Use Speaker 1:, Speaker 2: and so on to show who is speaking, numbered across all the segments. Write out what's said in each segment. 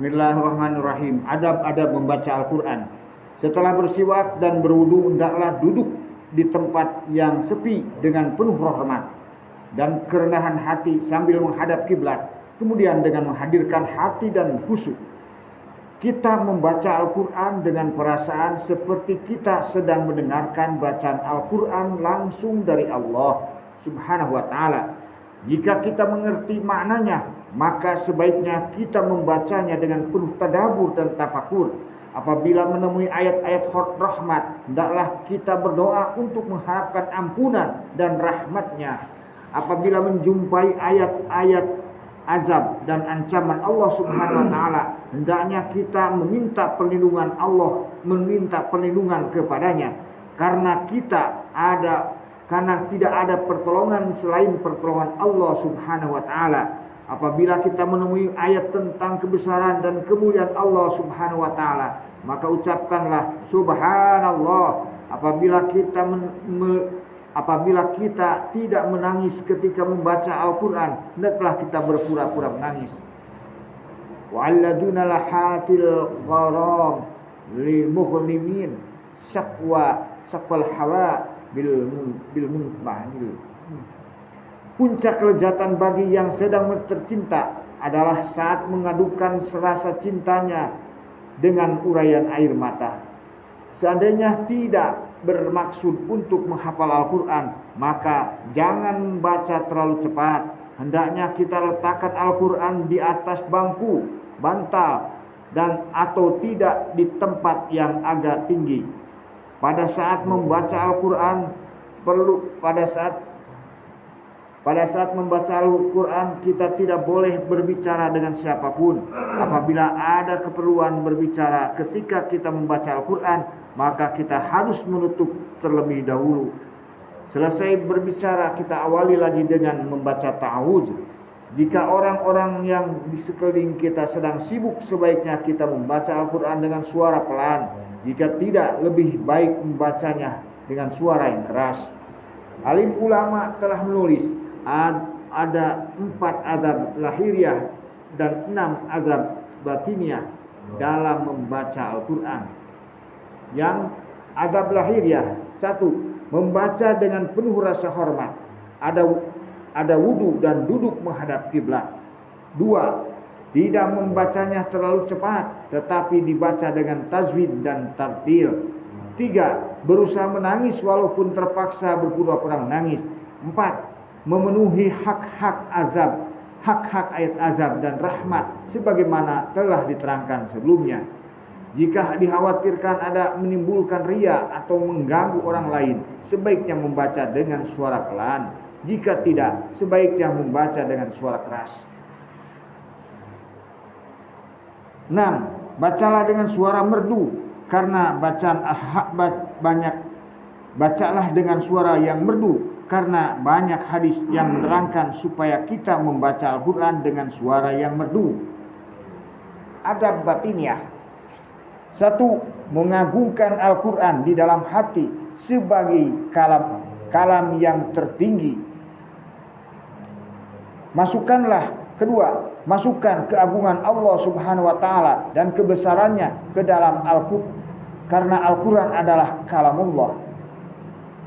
Speaker 1: Bismillahirrahmanirrahim. Adab-adab membaca Al-Quran. Setelah bersiwak dan berwudu, hendaklah duduk di tempat yang sepi dengan penuh hormat dan kerendahan hati sambil menghadap kiblat. Kemudian dengan menghadirkan hati dan khusyuk, kita membaca Al-Quran dengan perasaan seperti kita sedang mendengarkan bacaan Al-Quran langsung dari Allah Subhanahu wa ta'ala. Jika kita mengerti maknanya, maka sebaiknya kita membacanya dengan penuh tadabbur dan tafakur. Apabila menemui ayat-ayat rahmat, hendaklah kita berdoa untuk mengharapkan ampunan dan rahmatnya. Apabila menjumpai ayat-ayat azab dan ancaman Allah Subhanahu wa ta'ala, hendaknya kita meminta perlindungan Allah, meminta perlindungan kepadanya, karena tidak ada pertolongan selain pertolongan Allah Subhanahu wa ta'ala. Apabila kita menemui ayat tentang kebesaran dan kemuliaan Allah Subhanahu wa ta'ala, maka ucapkanlah subhanallah. Apabila kita tidak menangis ketika membaca Al-Quran, hendaklah kita berpura-pura menangis. Wa'alladuna lahatil gharam li mughlimin syakwal hawa bil munbahil. Puncak kelezatan bagi yang sedang tercinta adalah saat mengadukan rasa cintanya dengan uraian air mata. Seandainya tidak bermaksud untuk menghafal Al-Quran, maka jangan membaca terlalu cepat. Hendaknya kita letakkan Al-Quran di atas bangku, bantal, dan atau tidak di tempat yang agak tinggi. Pada saat membaca Al-Quran pada saat membaca Al-Quran, kita tidak boleh berbicara dengan siapapun. Apabila ada keperluan berbicara ketika kita membaca Al-Quran, maka kita harus menutup terlebih dahulu. Selesai berbicara, kita awali lagi dengan membaca ta'awuz. Jika orang-orang yang di sekeliling kita sedang sibuk, sebaiknya kita membaca Al-Quran dengan suara pelan. Jika tidak, lebih baik membacanya dengan suara yang keras. Alim ulama telah menulis ada 4 azab lahiriah dan 6 azab batiniah dalam membaca Al-Quran. Yang azab lahiriah: 1. Membaca dengan penuh rasa hormat, ada wudu dan duduk menghadap kiblat. 2. Tidak membacanya terlalu cepat, tetapi dibaca dengan tajwid dan tartil. 3. Berusaha menangis walaupun terpaksa berpura-pura menangis. 4. Memenuhi hak-hak ayat azab dan rahmat sebagaimana telah diterangkan sebelumnya. Jika dikhawatirkan ada menimbulkan riya atau mengganggu orang lain, sebaiknya membaca dengan suara pelan. Jika tidak, sebaiknya membaca dengan suara keras. 6. Bacalah dengan suara merdu, karena bacalah dengan suara yang merdu, karena banyak hadis yang menerangkan supaya kita membaca Al-Quran dengan suara yang merdu. Adab batiniah: 1. Mengagungkan Al-Quran di dalam hati sebagai kalam yang tertinggi. Masukkan keagungan Allah Subhanahu wa ta'ala dan kebesarannya ke dalam Al-Quran, karena Al-Quran adalah kalamullah.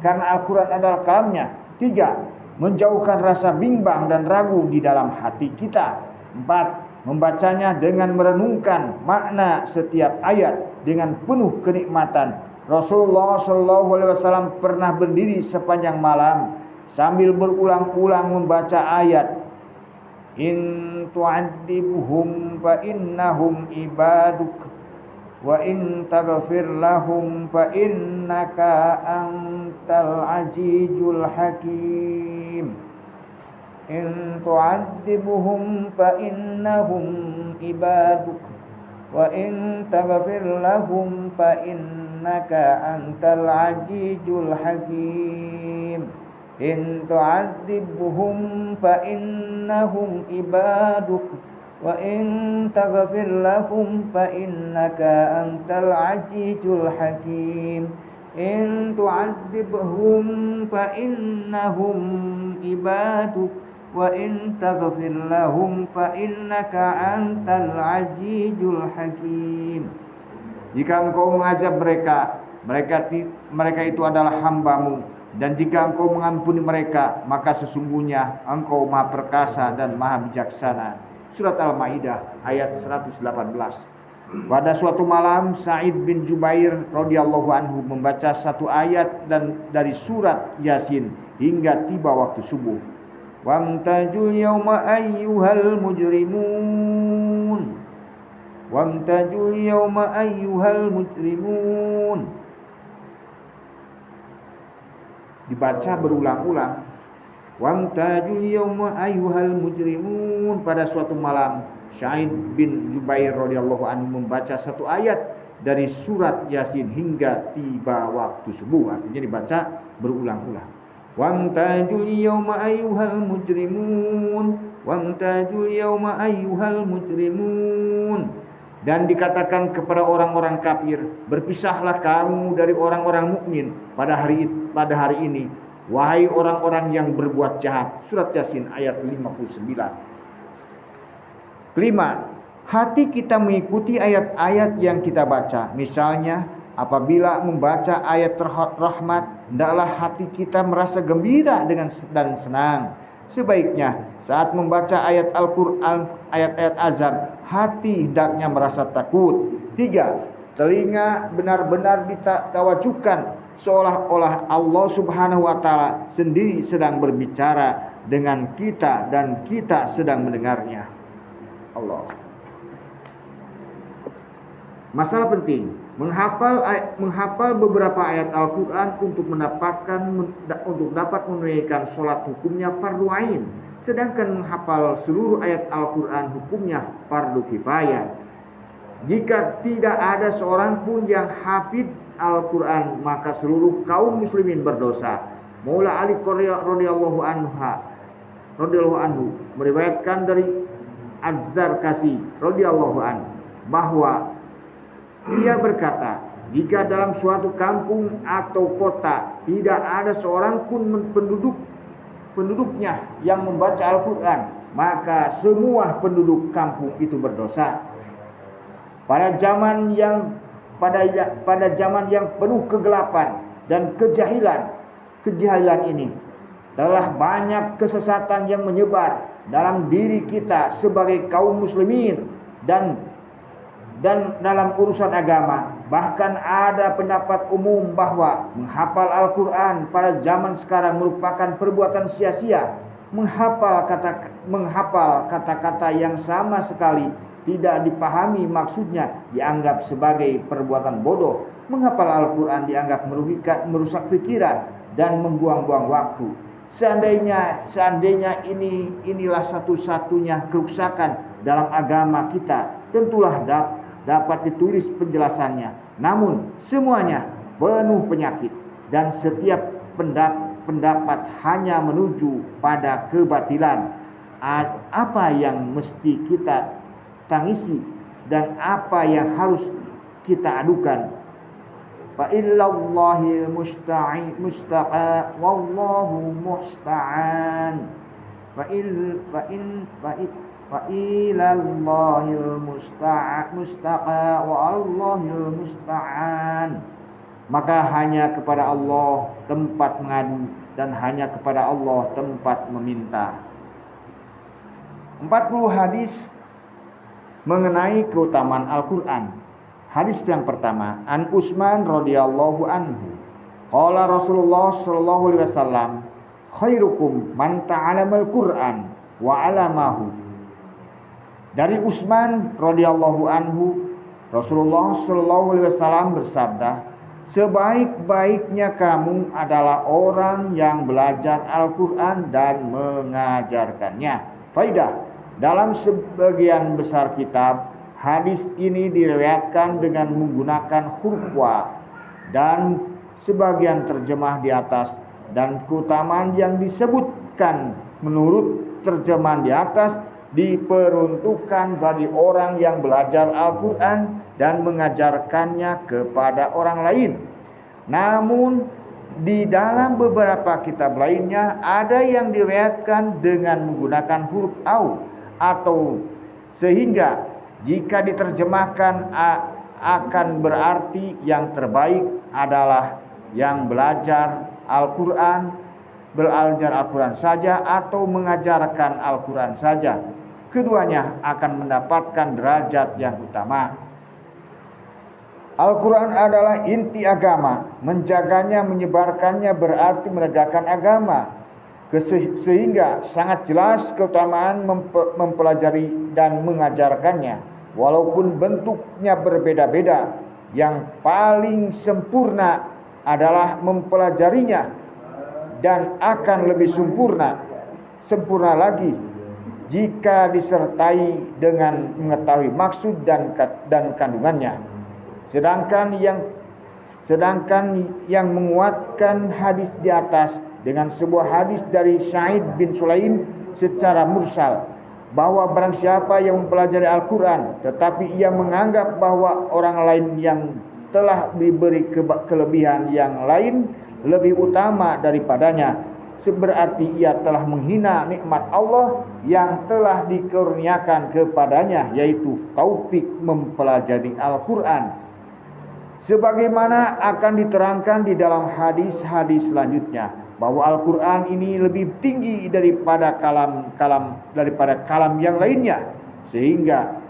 Speaker 1: Karena Al-Quran adalah kalamnya. 3. Menjauhkan rasa bimbang dan ragu di dalam hati kita. 4. Membacanya dengan merenungkan makna setiap ayat dengan penuh kenikmatan. Rasulullah SAW pernah berdiri sepanjang malam sambil berulang-ulang membaca ayat, in tu'adzibhum fa innahum ibaduk wa in taghfir lahum fa innaka antal azizul hakim. In tu'adzibhum fa innahum ibaduk wa in taghfir lahum fa innaka antal azizul hakim. In tu'adzibhum fa innahum ibaduk wa in taghfir lahum fa innaka antal azizul hakim. In tu'adzibhum fa innahum ibaduk وإن تغفر لهم فإنك أنت العزيز الحكيم. Jika engkau mengazab mereka itu adalah hambamu, dan jika engkau mengampuni mereka, maka sesungguhnya engkau maha perkasa dan maha bijaksana. Surat Al-Maidah ayat 118. Pada suatu malam, Sa'id bin Jubair radhiyallahu anhu membaca satu ayat dari surat Yasin hingga tiba waktu subuh. Wamtajul yawma ayyuhal mujrimun. Wamtajul yawma ayyuhal mujrimun. Dibaca berulang-ulang. Wamtajul yawma ayyuhal mujrimun. Pada suatu malam, Sa'id bin Jubair radhiyallahu anhu membaca satu ayat dari surat Yasin hingga tiba waktu subuh. Artinya dibaca berulang-ulang. Wamtajul yawma ayyuhal mujrimun. Wamtajul yawma ayyuhal mujrimun. Dan dikatakan kepada orang-orang kafir, berpisahlah kamu dari orang-orang mukmin pada hari ini, wahai orang-orang yang berbuat jahat. Surat Yasin ayat 59. Kelima, hati kita mengikuti ayat-ayat yang kita baca. Misalnya, apabila membaca ayat rahmat, hendaklah hati kita merasa gembira dan senang. Sebaiknya saat membaca ayat Al-Quran, ayat-ayat azab, hati hendaknya merasa takut. 3. Telinga benar-benar ditawajukan seolah-olah Allah Subhanahu wa Ta'ala sendiri sedang berbicara dengan kita dan kita sedang mendengarnya. Allah. Masalah penting, menghafal beberapa ayat Al-Quran untuk dapat menunaikan sholat hukumnya fardu ain, sedangkan menghafal seluruh ayat Al-Quran hukumnya fardu kifayah. Jika tidak ada seorang pun yang hafid Al-Quran, maka seluruh kaum muslimin berdosa. Maula Ali radhiyallahu anhu meriwayatkan dari Az-Zarkasi radhiyallahu anhu bahwa dia berkata, jika dalam suatu kampung atau kota tidak ada seorang pun penduduknya yang membaca Al-Quran, maka semua penduduk kampung itu berdosa. Pada zaman yang penuh kegelapan dan kejahilan ini, telah banyak kesesatan yang menyebar dalam diri kita sebagai kaum muslimin dan dalam urusan agama. Bahkan ada pendapat umum bahwa menghafal Al-Quran pada zaman sekarang merupakan perbuatan sia-sia. Menghafal kata-kata yang sama sekali tidak dipahami maksudnya dianggap sebagai perbuatan bodoh. Menghafal Al-Quran dianggap merusak pikiran dan membuang-buang waktu. Seandainya inilah satu-satunya kerusakan dalam agama kita, tentulah dapat ditulis penjelasannya. Namun semuanya penuh penyakit dan setiap pendapat hanya menuju pada kebatilan. Apa yang mesti kita tangisi dan apa yang harus kita adukan? Fa illallahil musta'an wallahu musta'an. Fa ilallahil mustaqa wa Allahil musta'an. Maka hanya kepada Allah tempat mengadu dan hanya kepada Allah tempat meminta. 40 hadis mengenai keutamaan Al-Quran. Hadis yang pertama, An Utsman radhiyallahu anhu, qala Rasulullah sallallahu alaihi wasallam, khairukum man ta'alamal Qur'an wa 'alamahu. Dari Utsman radhiyallahu anhu, Rasulullah sallallahu alaihi wasallam bersabda, sebaik-baiknya kamu adalah orang yang belajar Al-Quran dan mengajarkannya. Faidah, dalam sebagian besar kitab, hadis ini diriwayatkan dengan menggunakan huruf wa dan sebagian terjemah di atas, dan keutamaan yang disebutkan menurut terjemahan di atas diperuntukkan bagi orang yang belajar Al-Quran dan mengajarkannya kepada orang lain. Namun di dalam beberapa kitab lainnya ada yang diriwayatkan dengan menggunakan huruf au atau sehingga jika diterjemahkan akan berarti yang terbaik adalah yang belajar Al-Quran saja atau mengajarkan Al-Quran saja. Keduanya akan mendapatkan derajat yang utama. Al-Quran adalah inti agama. Menjaganya, menyebarkannya berarti menegakkan agama. Sehingga sangat jelas keutamaan mempelajari dan mengajarkannya. Walaupun bentuknya berbeda-beda, yang paling sempurna adalah mempelajarinya, dan akan lebih sempurna lagi jika disertai dengan mengetahui maksud dan kandungannya. Sedangkan yang menguatkan hadis di atas dengan sebuah hadis dari Sa'id bin Sulaim secara mursal, bahwa barang siapa yang mempelajari Al-Quran tetapi ia menganggap bahwa orang lain yang telah diberi kelebihan yang lain lebih utama daripadanya, berarti ia telah menghina nikmat Allah yang telah dikurniakan kepadanya, yaitu taufik mempelajari Al-Quran. Sebagaimana akan diterangkan di dalam hadis-hadis selanjutnya, bahwa Al-Quran ini lebih tinggi daripada kalam yang lainnya, sehingga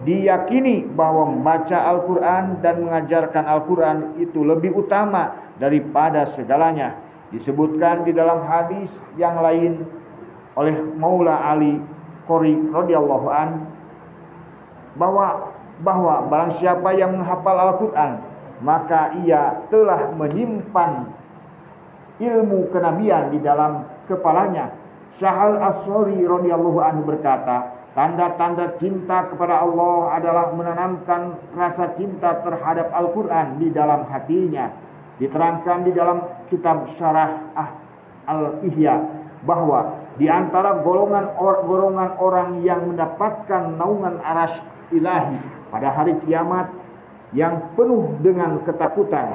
Speaker 1: diyakini bahwa membaca Al-Quran dan mengajarkan Al-Quran itu lebih utama daripada segalanya. Disebutkan di dalam hadis yang lain oleh Maula Ali Qori radhiyallahu an bahwa barang siapa yang menghafal Al-Quran, maka ia telah menyimpan ilmu kenabian di dalam kepalanya. Syahal As-Suri radhiyallahu anhu berkata, tanda-tanda cinta kepada Allah adalah menanamkan rasa cinta terhadap Al-Quran di dalam hatinya. Diterangkan di dalam kitab Syarah Al-Ihya bahwa di antara golongan orang yang mendapatkan naungan arasy ilahi pada hari kiamat yang penuh dengan ketakutan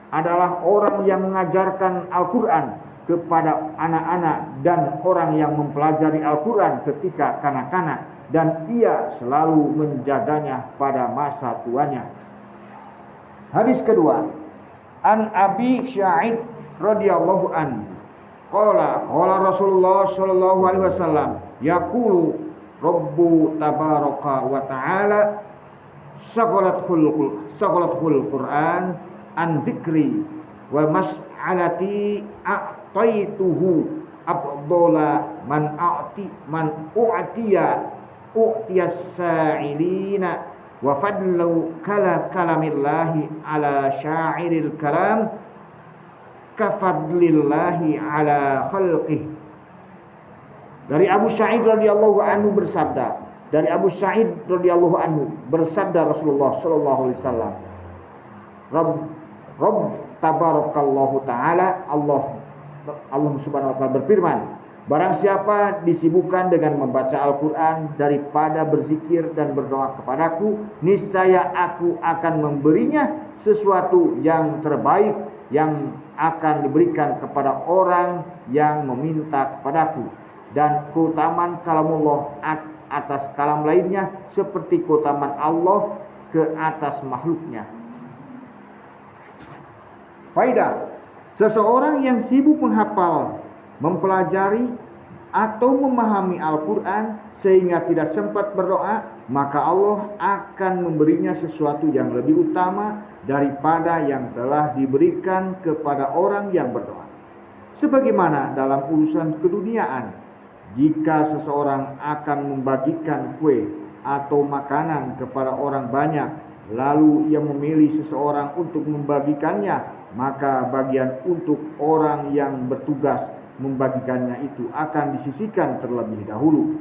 Speaker 1: adalah orang yang mengajarkan Al-Quran kepada anak-anak dan orang yang mempelajari Al-Quran ketika kanak-kanak, dan ia selalu menjaganya pada masa tuanya. Hadis kedua, An Abi Sa'id radhiyallahu anhu qala Rasulullah sallallahu alaihi wasallam yaqulu Rabbu tabaraka wa ta'ala Sagolatul Quran an dzikri wa mas'alati a'taituhu afdala man u'tiyas sa'ilina wa fadlu kalamillahi ala sya'iril kalam kafadlillahi ala khalqih. Dari Abu Sa'id radhiyallahu anhu bersabda, Rasulullah sallallahu alaihi wasallam, Rabb tabarakallahu taala, Allah subhanahu wa taala berfirman, barang siapa disibukkan dengan membaca Al-Quran daripada berzikir dan berdoa kepadaku, niscaya aku akan memberinya sesuatu yang terbaik yang akan diberikan kepada orang yang meminta kepadaku, dan keutamaan kalamullah atas kalam lainnya seperti keutamaan Allah ke atas makhluknya. Faidah, seseorang yang sibuk menghafal, mempelajari atau memahami Al-Quran sehingga tidak sempat berdoa, maka Allah akan memberinya sesuatu yang lebih utama daripada yang telah diberikan kepada orang yang berdoa. Sebagaimana dalam urusan keduniaan, jika seseorang akan membagikan kue atau makanan kepada orang banyak, lalu ia memilih seseorang untuk membagikannya, maka bagian untuk orang yang bertugas membagikannya itu akan disisihkan terlebih dahulu.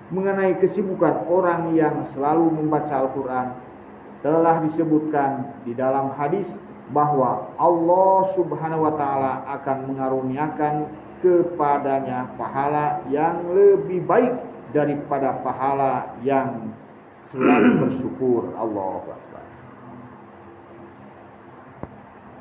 Speaker 1: Mengenai kesibukan orang yang selalu membaca Al-Quran, telah disebutkan di dalam hadis bahwa Allah subhanahu wa ta'ala akan mengaruniakan kepadanya pahala yang lebih baik daripada pahala yang selalu bersyukur. Allah